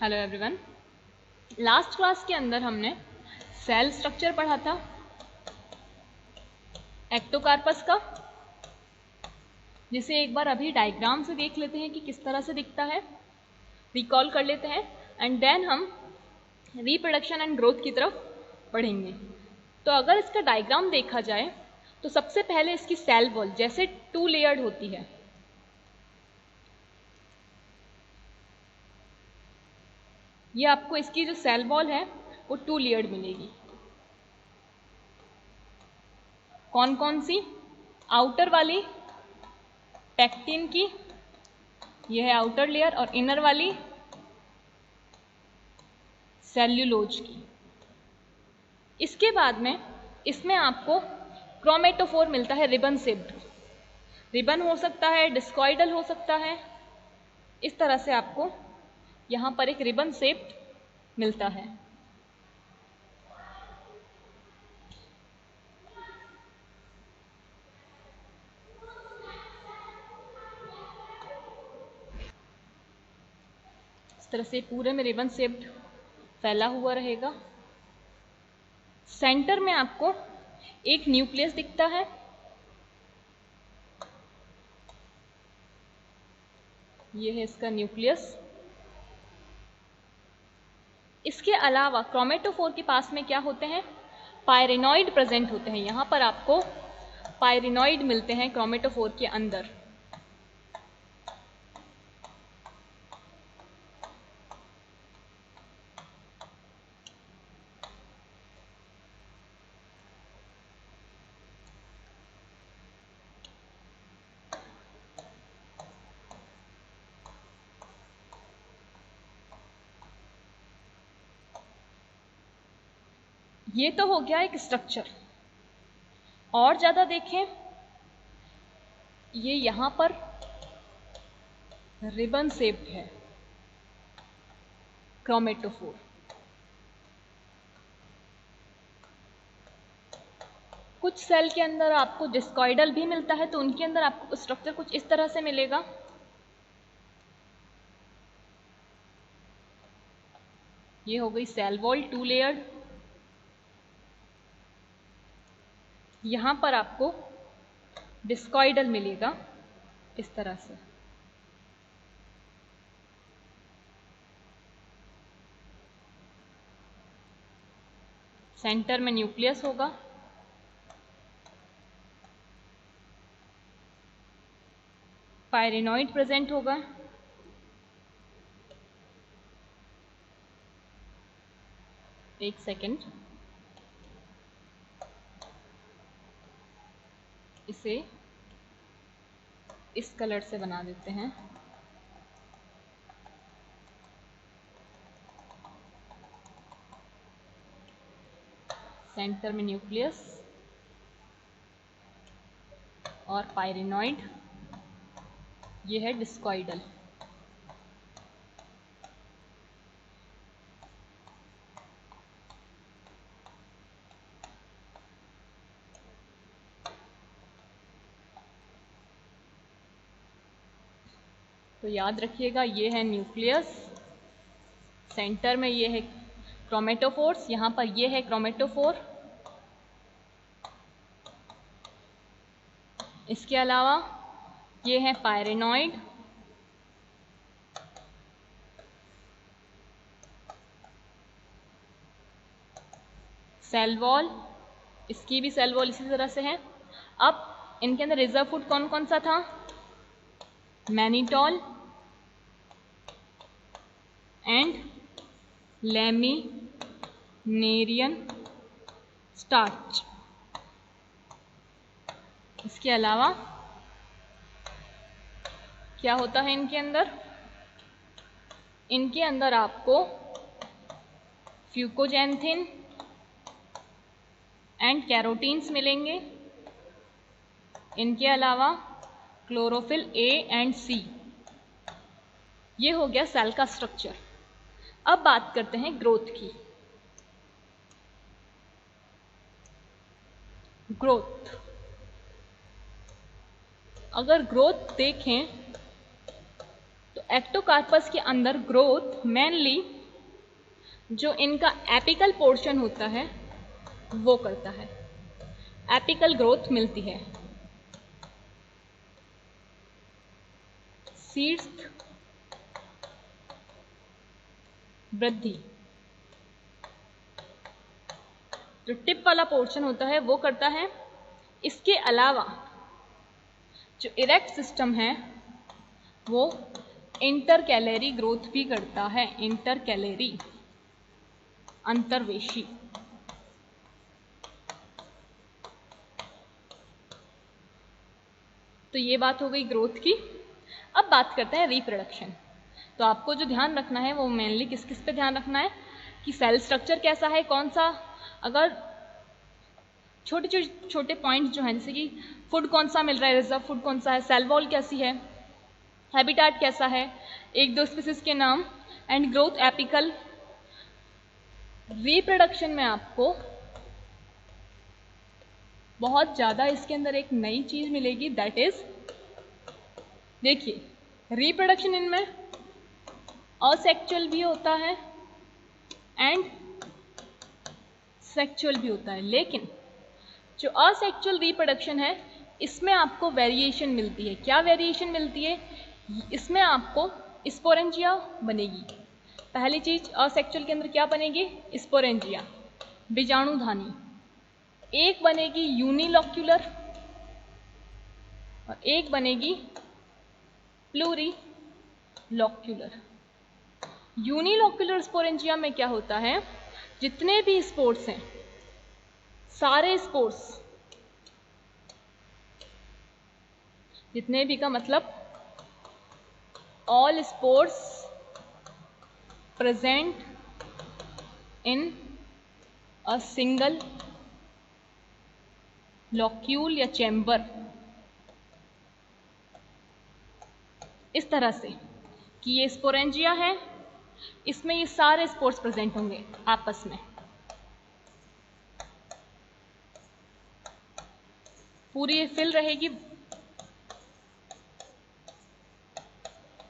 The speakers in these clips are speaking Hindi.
Hello everyone. लास्ट क्लास के अंदर हमने सेल स्ट्रक्चर पढ़ा था एक्टोकार्पस का, जिसे एक बार अभी डायग्राम से देख लेते हैं कि किस तरह से दिखता है, रिकॉल कर लेते हैं एंड देन हम रिप्रोडक्शन एंड ग्रोथ की तरफ पढ़ेंगे। तो अगर इसका डायग्राम देखा जाए तो सबसे पहले इसकी सेल वॉल जैसे 2 लेयर्ड होती है, ये आपको इसकी जो सेल वॉल है वो 2 लेयर्ड मिलेगी। कौन कौन सी? आउटर वाली पैक्टिन की, यह है आउटर लेयर, और इनर वाली सेल्यूलोज की। इसके बाद में इसमें आपको क्रोमेटोफोर मिलता है, रिबन शेप्ड। रिबन हो सकता है, डिस्कॉइडल हो सकता है, इस तरह से आपको यहां पर एक रिबन शेप्ड मिलता है। इस तरह से पूरे में रिबन शेप्ड फैला हुआ रहेगा। सेंटर में आपको एक न्यूक्लियस दिखता है, ये है इसका न्यूक्लियस। इसके अलावा क्रोमेटोफोर के पास में क्या होते हैं? पायरेनॉइड प्रेजेंट होते हैं। यहां पर आपको पायरेनॉइड मिलते हैं क्रोमेटोफोर के अंदर। ये तो हो गया एक स्ट्रक्चर। और ज्यादा देखें, ये यहां पर रिबन शेप्ड है क्रोमेटोफोर। कुछ सेल के अंदर आपको डिस्कॉइडल भी मिलता है, तो उनके अंदर आपको स्ट्रक्चर कुछ इस तरह से मिलेगा। ये हो गई सेल वॉल 2 लेयर्ड। यहां पर आपको डिस्कॉइडल मिलेगा इस तरह से। सेंटर में न्यूक्लियस होगा, पायरेनॉइड प्रेजेंट होगा, एक सेकेंड, इसे इस कलर से बना देते हैं। सेंटर में न्यूक्लियस और पायरेनॉइड, ये है डिस्कॉइडल। तो याद रखिएगा, ये है न्यूक्लियस, सेंटर में ये है क्रोमेटोफोर्स, यहां पर ये है क्रोमेटोफोर। इसके अलावा ये है पायरेनॉइड, सेल वॉल, इसकी भी सेल वॉल इसी तरह से है। अब इनके अंदर रिजर्व फूड कौन कौन सा था? Mannitol and laminarin starch. इसके अलावा क्या होता है इनके अंदर? इनके अंदर आपको फ्यूकोजैंथिन एंड कैरोटीन्स मिलेंगे। इनके अलावा क्लोरोफिल ए एंड सी। ये हो गया सेल का स्ट्रक्चर। अब बात करते हैं ग्रोथ की। ग्रोथ, अगर ग्रोथ देखें तो एक्टोकार्पस के अंदर ग्रोथ मेनली जो इनका एपिकल पोर्शन होता है वो करता है, एपिकल ग्रोथ मिलती है। सीड्स वृद्धि जो टिप वाला पोर्शन होता है वो करता है। इसके अलावा जो इरेक्ट सिस्टम है वो इंटर कैलरी ग्रोथ भी करता है, इंटर कैलरी अंतर्वेशी। तो ये बात हो गई ग्रोथ की। अब बात करते हैं रिप्रोडक्शन। तो आपको जो ध्यान रखना है वो मेनली किस किस पे ध्यान रखना है कि सेल स्ट्रक्चर कैसा है, कौन सा, अगर छोटे छोटे पॉइंट्स जो हैं जैसे कि फूड कौन सा मिल रहा है, रिजर्व फूड कौन सा है, सेल वॉल कैसी है, हैबिटाट कैसा है, एक दो स्पीसीज के नाम एंड ग्रोथ एपिकल। रिप्रोडक्शन में आपको बहुत ज़्यादा इसके अंदर एक नई चीज़ मिलेगी, दैट इज, देखिए रिप्रोडक्शन इनमें असेक्चुअल भी होता है एंड सेक्चुअल भी होता है, लेकिन जो असेक्चुअल रिप्रोडक्शन है इसमें आपको वेरिएशन मिलती है। क्या वेरिएशन मिलती है? इसमें आपको स्पोरेंजिया बनेगी। पहली चीज असेक्चुअल के अंदर क्या बनेगी? स्पोरेंजिया, बीजाणुधानी। एक बनेगी यूनिलॉक्यूलर और एक बनेगी प्लूरीलॉक्यूलर। यूनिलॉक्यूलर स्पोरेंजिया में क्या होता है, जितने भी स्पोर्स हैं सारे स्पोर्स, जितने भी का मतलब all spores present in a single locule या चैम्बर, इस तरह से कि ये स्पोरेंजिया है, इसमें ये सारे स्पोर्स प्रेजेंट होंगे आपस में, पूरी ये फिल रहेगी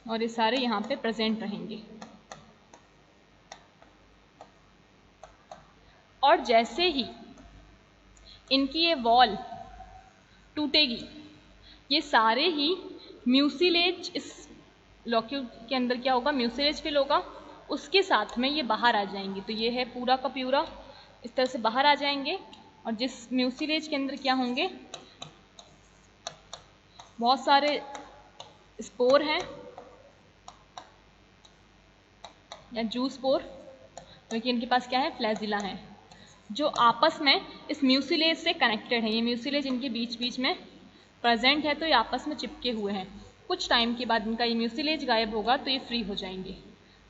और ये सारे यहाँ पे प्रेजेंट रहेंगे। और जैसे ही इनकी ये वॉल टूटेगी, ये सारे ही म्यूसिलेज, इस लॉक्यूल के अंदर क्या होगा, म्यूसिलेज फिल होगा, उसके साथ में ये बाहर आ जाएंगे। तो ये है पूरा का पूरा इस तरह से बाहर आ जाएंगे। और जिस म्यूसिलेज के अंदर क्या होंगे, बहुत सारे स्पोर हैं या जू स्पोर, क्योंकि इनके पास क्या है, फ्लैजिला है, जो आपस में इस म्यूसिलेज से कनेक्टेड है। ये म्यूसिलेज इनके बीच बीच में प्रेजेंट है, तो ये आपस में चिपके हुए हैं। कुछ टाइम के बाद इनका ये म्यूसिलेज गायब होगा तो ये फ्री हो जाएंगे।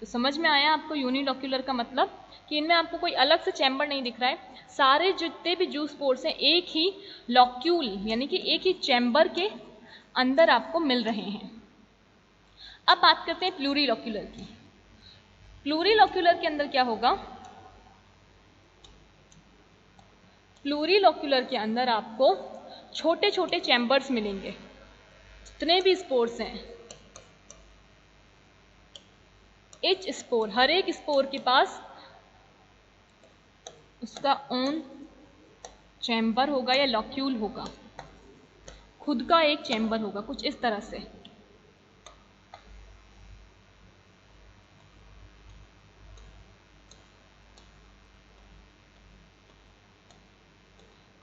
तो समझ में आया आपको यूनिलॉक्यूलर का मतलब, कि इनमें आपको कोई अलग से चैम्बर नहीं दिख रहा है, सारे जितने भी जू स्पोर्स हैं एक ही लॉक्यूल यानी कि एक ही चैम्बर के अंदर आपको मिल रहे हैं। अब बात करते हैं प्लूरीलॉक्यूलर की। प्लूरीलॉक्यूलर के अंदर क्या होगा, प्लूरीलॉक्यूलर के अंदर आपको छोटे छोटे चैम्बर्स मिलेंगे, जितने भी स्पोर्स हैं, each स्पोर, हर एक स्पोर के पास उसका ओन चैम्बर होगा या लॉक्यूल होगा, खुद का एक चैम्बर होगा, कुछ इस तरह से।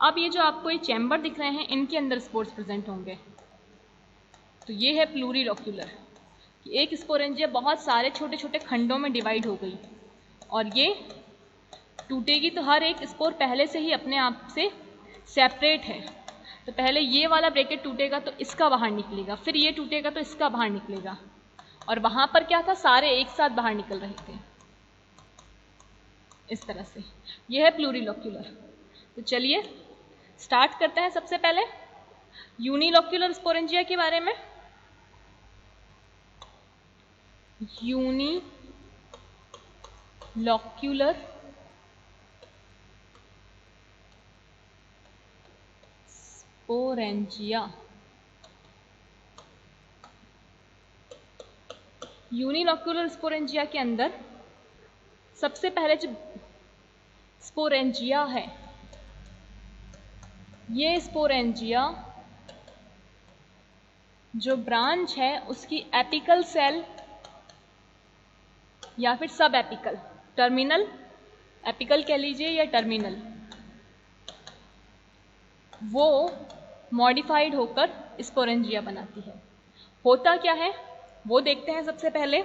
अब ये जो आपको ये चैम्बर दिख रहे हैं, इनके अंदर स्पोर्स प्रेजेंट होंगे। तो ये है प्लूरीलॉक्यूलर, कि एक स्पोरेंजिया बहुत सारे छोटे छोटे खंडों में डिवाइड हो गई और ये टूटेगी तो हर एक स्पोर पहले से ही अपने आप से सेपरेट है। तो पहले ये वाला ब्रैकेट टूटेगा तो इसका बाहर निकलेगा, फिर ये टूटेगा तो इसका बाहर निकलेगा, और वहां पर क्या था, सारे एक साथ बाहर निकल रहे थे, इस तरह से। यह है प्लूरीलॉक्यूलर। तो चलिए स्टार्ट करते हैं सबसे पहले यूनिलॉक्यूलर स्पोरेंजिया के बारे में। यूनिलॉक्यूलर स्पोरेंजिया यूनिलोक्यूलर स्पोरेंजिया के अंदर सबसे पहले जो स्पोरेंजिया है, ये स्पोरेंजिया जो ब्रांच है उसकी एपिकल सेल या फिर सब एपिकल, टर्मिनल, एपिकल कह लीजिए या टर्मिनल, वो मॉडिफाइड होकर स्पोरेंजिया बनाती है। होता क्या है वो देखते हैं सबसे पहले।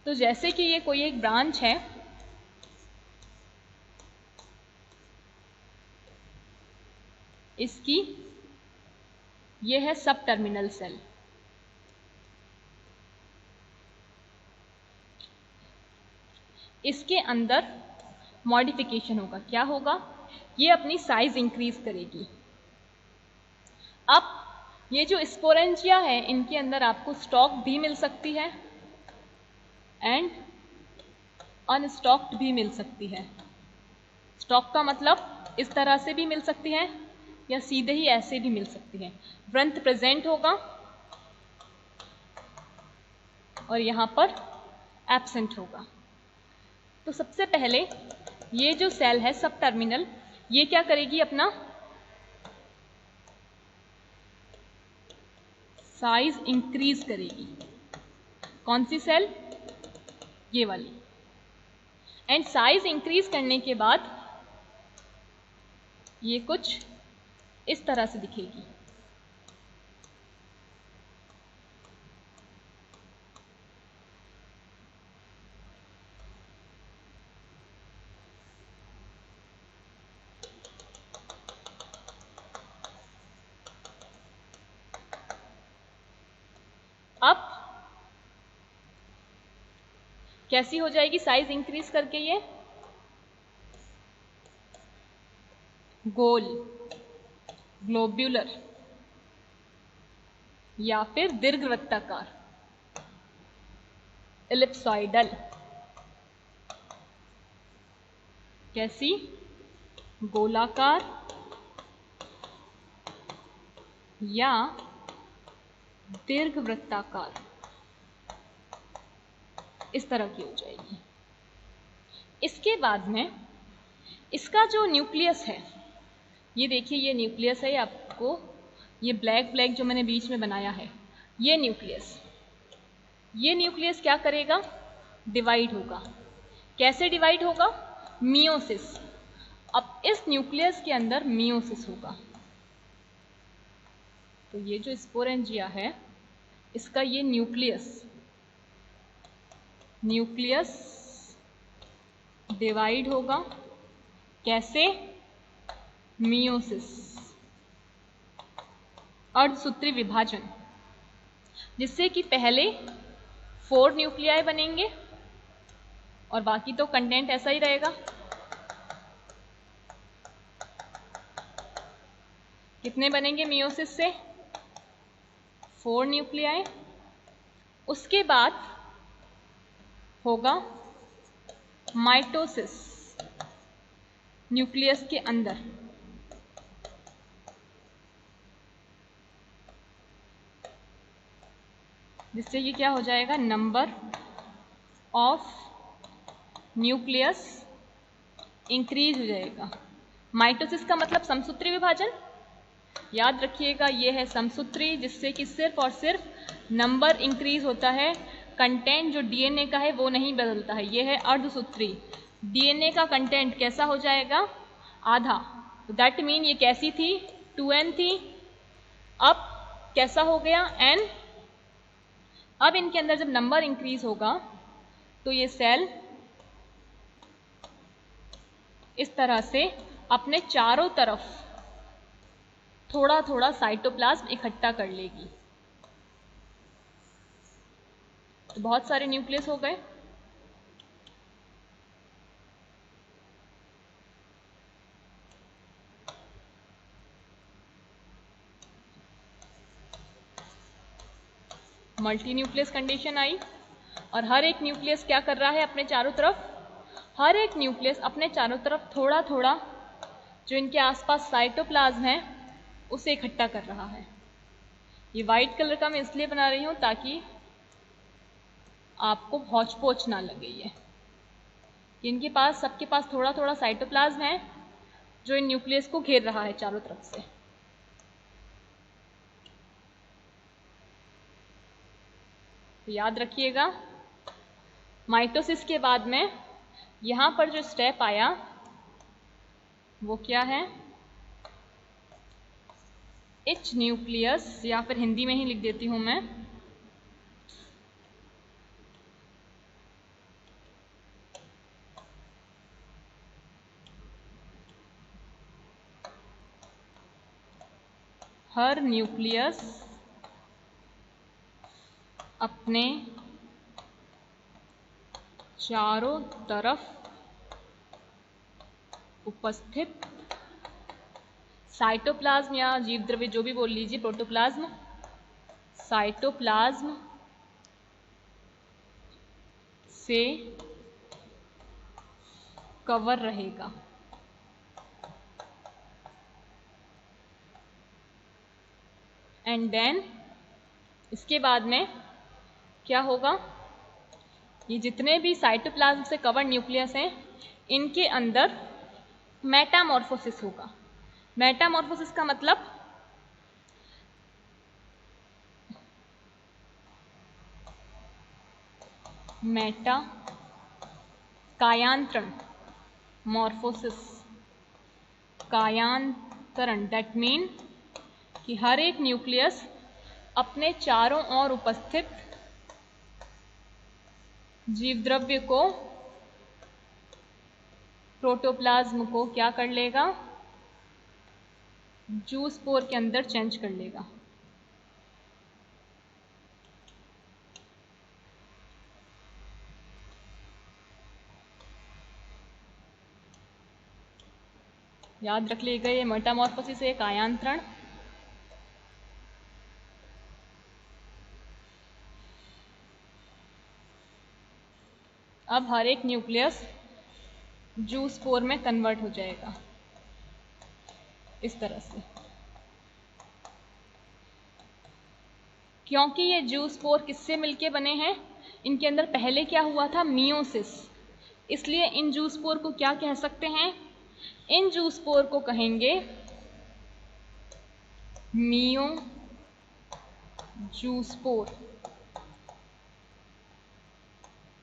तो जैसे कि ये कोई एक ब्रांच है, इसकी ये है सब टर्मिनल सेल। इसके अंदर मॉडिफिकेशन होगा। क्या होगा? ये अपनी साइज इंक्रीज करेगी। अब ये जो स्पोरेंजिया है इनके अंदर आपको स्टॉक भी मिल सकती है एंड अनस्टॉक्ड भी मिल सकती है। स्टॉक का मतलब इस तरह से भी मिल सकती है या सीधे ही ऐसे भी मिल सकती है। व्रंथ प्रेजेंट होगा और यहां पर एब्सेंट होगा। तो सबसे पहले ये जो सेल है सब टर्मिनल, ये क्या करेगी? अपना साइज इंक्रीज करेगी। कौन सी सेल? ये वाली। एंड साइज इंक्रीज करने के बाद ये कुछ इस तरह से दिखेगी। अब कैसी हो जाएगी साइज इंक्रीज करके? ये गोल, ग्लोब्यूलर या फिर दीर्घवृत्ताकार, एलिप्सॉइडल। कैसी? गोलाकार या दीर्घवृत्ताकार, इस तरह की हो जाएगी। इसके बाद में इसका जो न्यूक्लियस है, ये देखिए ये न्यूक्लियस है आपको, ये ब्लैक ब्लैक जो मैंने बीच में बनाया है, ये न्यूक्लियस क्या करेगा? डिवाइड होगा। कैसे डिवाइड होगा? मियोसिस। अब इस न्यूक्लियस के अंदर मियोसिस होगा। तो ये जो स्पोरेंजिया है इसका ये न्यूक्लियस डिवाइड होगा। कैसे? मियोसिस, अर्धसूत्री विभाजन, जिससे कि पहले 4 न्यूक्लियाई बनेंगे और बाकी तो कंटेंट ऐसा ही रहेगा। कितने बनेंगे मियोसिस से? 4 न्यूक्लियाई। उसके बाद होगा माइटोसिस न्यूक्लियस के अंदर। जिससे ये क्या हो जाएगा? नंबर ऑफ न्यूक्लियस इंक्रीज हो जाएगा। माइटोसिस का मतलब समसूत्री विभाजन, याद रखिएगा ये है समसूत्री, जिससे कि सिर्फ और सिर्फ नंबर इंक्रीज होता है, कंटेंट जो डीएनए का है वो नहीं बदलता है। ये है अर्धसूत्री। डीएनए का कंटेंट कैसा हो जाएगा? आधा। तो दैट मीन ये कैसी थी? 2n थी, अब कैसा हो गया? n। अब इनके अंदर जब नंबर इंक्रीज होगा तो ये सेल इस तरह से अपने चारों तरफ थोड़ा थोड़ा साइटोप्लाज्म इकट्ठा कर लेगी। तो बहुत सारे न्यूक्लियस हो गए। मल्टी न्यूक्लियस कंडीशन आई और हर एक न्यूक्लियस क्या कर रहा है? अपने चारों तरफ, हर एक न्यूक्लियस अपने चारों तरफ थोड़ा थोड़ा जो इनके आसपास साइटोप्लाज्म है उसे इकट्ठा कर रहा है। ये वाइट कलर का मैं इसलिए बना रही हूं ताकि आपको हौच पौच ना लगे ये। इनके पास सबके पास थोड़ा थोड़ा साइटोप्लाज्म है जो इन न्यूक्लियस को घेर रहा है चारों तरफ से। तो याद रखिएगा, माइटोसिस के बाद में यहां पर जो स्टेप आया वो क्या है, इच न्यूक्लियस, या फिर हिंदी में ही लिख देती हूं मैं, हर न्यूक्लियस अपने चारों तरफ उपस्थित साइटोप्लाज्म या जीव द्रव्य जो भी बोल लीजिए, प्रोटोप्लाज्म, साइटोप्लाज्म से कवर रहेगा। एंड देन इसके बाद में क्या होगा, ये जितने भी साइटोप्लाज्म से कवर न्यूक्लियस हैं इनके अंदर मेटामॉर्फोसिस होगा। मेटामॉर्फोसिस का मतलब मेटा कायांतरण, मॉर्फोसिस कायांतरण, दैट मीन कि हर एक न्यूक्लियस अपने चारों ओर उपस्थित जीव द्रव्य को, प्रोटोप्लाज्म को क्या कर लेगा, जूस्पोर के अंदर चेंज कर लेगा। याद रख लीजिएगा, ये मेटामॉर्फोसिस है, कायांतरण। अब हर एक न्यूक्लियस जूस्पोर में कन्वर्ट हो जाएगा इस तरह से। क्योंकि ये जूस्पोर किससे मिलके बने हैं, इनके अंदर पहले क्या हुआ था, मियोसिस, इसलिए इन जूस्पोर को क्या कह सकते हैं, इन जूस्पोर को कहेंगे मियो जूस्पोर,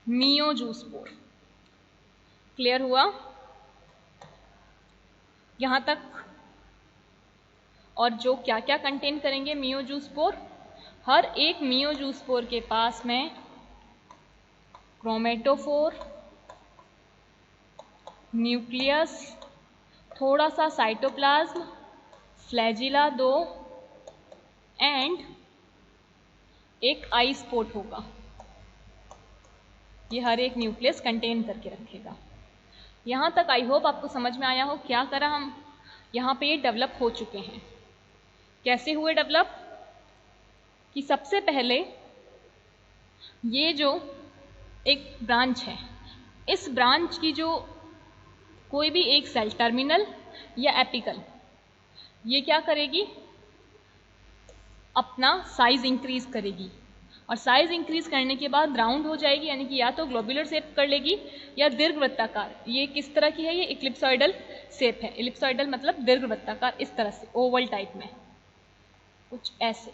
मियो जूस्पोर। क्लियर हुआ यहां तक? और जो क्या क्या कंटेन करेंगे मियो जूस्पोर, हर एक मियो जूस्पोर के पास में क्रोमेटोफोर, न्यूक्लियस, थोड़ा सा साइटोप्लाज्म, फ्लैजिला 2 एंड एक आई स्पॉट होगा। ये हर एक न्यूक्लियस कंटेन करके रखेगा। यहां तक आई होप आपको समझ में आया हो। क्या करा हम, यहां पे ये डेवलप हो चुके हैं। कैसे हुए डेवलप, कि सबसे पहले ये जो एक ब्रांच है, इस ब्रांच की जो कोई भी एक सेल, टर्मिनल या एपिकल, ये क्या करेगी, अपना साइज इंक्रीज करेगी, और साइज इंक्रीज करने के बाद राउंड हो जाएगी, यानी कि या तो ग्लोबुलर शेप कर लेगी या दीर्घवृत्ताकार। ये किस तरह की है, ये इक्लिप्सॉइडल शेप है। इलिप्सॉइडल मतलब दीर्घवृत्ताकार, इस तरह से ओवल टाइप में कुछ ऐसे।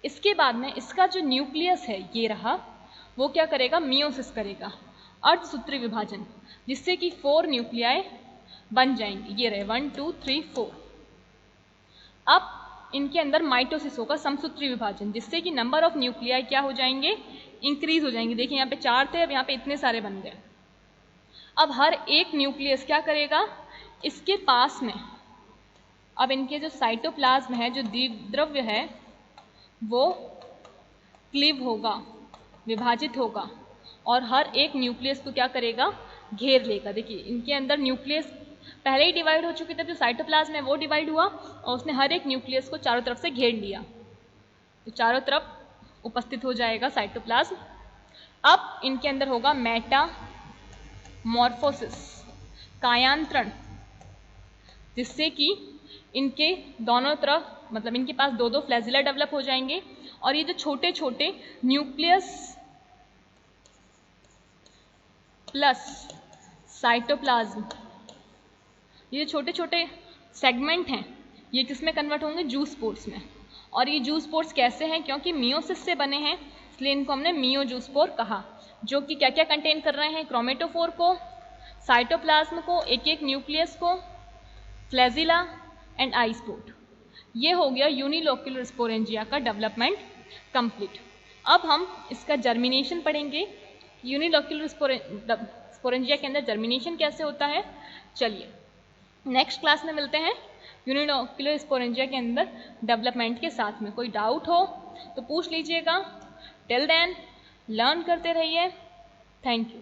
इसके बाद में इसका जो न्यूक्लियस है ये रहा, वो क्या करेगा, मियोसिस करेगा, अर्धसूत्री विभाजन, जिससे कि 4 न्यूक्लियाई बन जाएंगे। ये रहे 1 2 3 4। अब इनके अंदर माइटोसिस होगा, समसूत्री विभाजन, जिससे कि नंबर ऑफ न्यूक्लियाई क्या हो जाएंगे, इंक्रीज हो जाएंगे। देखिए यहाँ पे 4 थे, अब यहाँ पे इतने सारे बन गए। अब हर एक न्यूक्लियस क्या करेगा, इसके पास में अब इनके जो साइटोप्लाज्म है, जो द्रव्य है, वो क्लीव होगा, विभाजित होगा, और हर एक न्यूक्लियस को क्या करेगा, घेर लेगा। देखिए इनके अंदर न्यूक्लियस पहले ही डिवाइड हो चुकी थी, जब साइटोप्लाज्म है वो डिवाइड हुआ और उसने हर एक न्यूक्लियस को चारों तरफ से घेर लिया, तो चारों तरफ उपस्थित हो जाएगा साइटोप्लाज्म। अब इनके अंदर होगा मेटामॉर्फोसिस, कायांतरण, जिससे कि इनके दोनों तरफ, मतलब इनके पास 2-2 फ्लैजिला डेवलप हो जाएंगे, और ये जो छोटे छोटे न्यूक्लियस प्लस साइटोप्लाज्म। ये छोटे छोटे सेगमेंट हैं, ये किस में कन्वर्ट होंगे? जूस्पोर्स में। और ये जूस्पोर्स कैसे हैं? क्योंकि मियोसिस से बने हैं इसलिए इनको हमने मियोजूस्पोर कहा, जो कि क्या क्या कंटेन कर रहे हैं? क्रोमेटोफोर को, साइटोप्लाज्म को, एक एक न्यूक्लियस को, फ्लैजिला एंड आई स्पोर्ट। ये हो गया यूनिलोक्यूलर स्पोरेंजिया का डेवलपमेंट कंप्लीट। अब हम इसका जर्मिनेशन पढ़ेंगे। यूनिलोक्यूलर स्पोरेंजिया के अंदर जर्मिनेशन कैसे होता है। चलिए नेक्स्ट क्लास में मिलते हैं यूनिलोक्यूलर स्पोरेंजिया के अंदर डेवलपमेंट के साथ में। कोई डाउट हो तो पूछ लीजिएगा। टिल देन लर्न करते रहिए। Thank you.